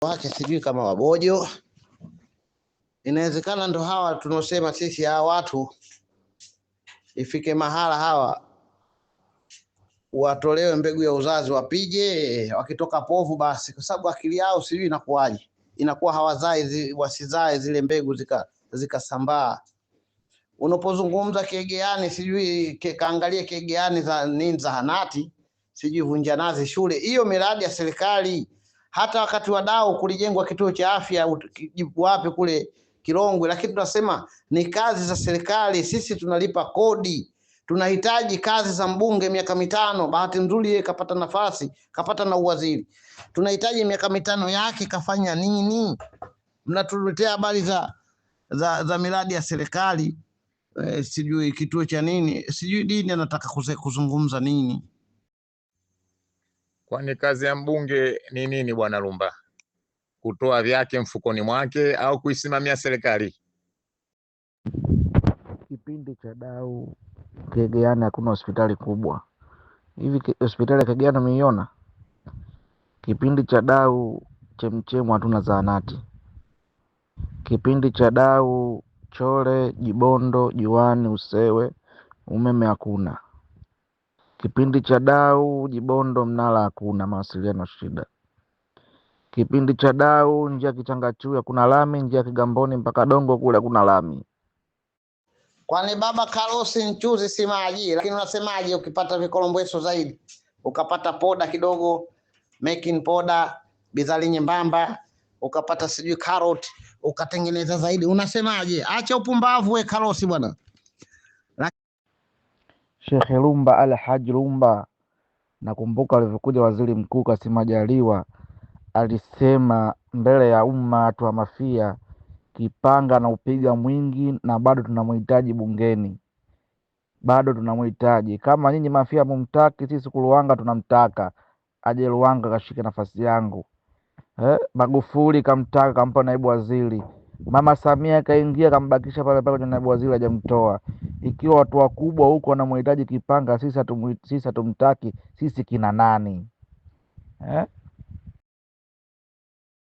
wake sijui kama wabojo, inawezekana ndo hawa tunosema sisi hawa watu ifike mahala hawa watolewe mbegu ya uzazi wapige, wakitoka povu basi, kwa sababu akili yao sijui inakuwaje, inakuwa hawazai wasizae zile mbegu zikasambaa. Unapozungumza Kegeani sijui kaangalie Kegeani za nini zahanati sijui Vunja Nazi shule, hiyo miradi ya serikali. Hata wakati wadau kulijengwa kituo cha afya wapi kule Kilongwe, lakini tunasema ni kazi za serikali, sisi tunalipa kodi. Tunahitaji kazi za mbunge miaka mitano, bahati nzuri yeye kapata nafasi, kapata na uwaziri. Tunahitaji miaka mitano yake kafanya nini? Mnatuletea habari za miradi ya serikali sijui kituo cha nini, sijui dini anataka kuzungumza nini. Kwani kazi ya mbunge ni nini bwana Lumba? Kutoa vyake mfukoni mwake au kuisimamia serikali? Kipindi cha dau Kegeani hakuna hospitali kubwa hivi. Hospitali ya Kegeani umeiona? Kipindi cha dau Chemchemu hatuna zahanati. Kipindi cha dau Chole, Jibondo, Juani, Usewe umeme hakuna. Kipindi cha dau Jibondo Mnala hakuna, mawasiliano shida. Kipindi cha dau njia Kichangachuya kuna lami, njia Kigamboni mpaka Dongo kule kuna lami. Kwani baba Carlos Nchuzi si maji, lakini unasemaje ukipata vikolombweso zaidi, ukapata poda kidogo, making poda, bizali nyembamba, ukapata sijui carrot, ukatengeneza zaidi, unasemaje? Acha upumbavu we Carlos bwana. Sheikh Lumba Alhaji Lumba, nakumbuka alivyokuja waziri mkuu Kassim Majaliwa, alisema mbele ya umma watu wa Mafia, Kipanga na upiga mwingi na bado tunamhitaji bungeni, bado tunamhitaji. Kama nyinyi Mafia mumtaki, sisi Luhanga tunamtaka, aje Luhanga kashike nafasi yangu. Magufuli kamtaka, kampa naibu waziri. Mama Samia kaingia kambakisha pale pale kwenye naibu waziri, hajamtoa. Ikiwa watu wakubwa huko wanamhitaji Kipanga, sisi hatumtaki, sisi kina nani?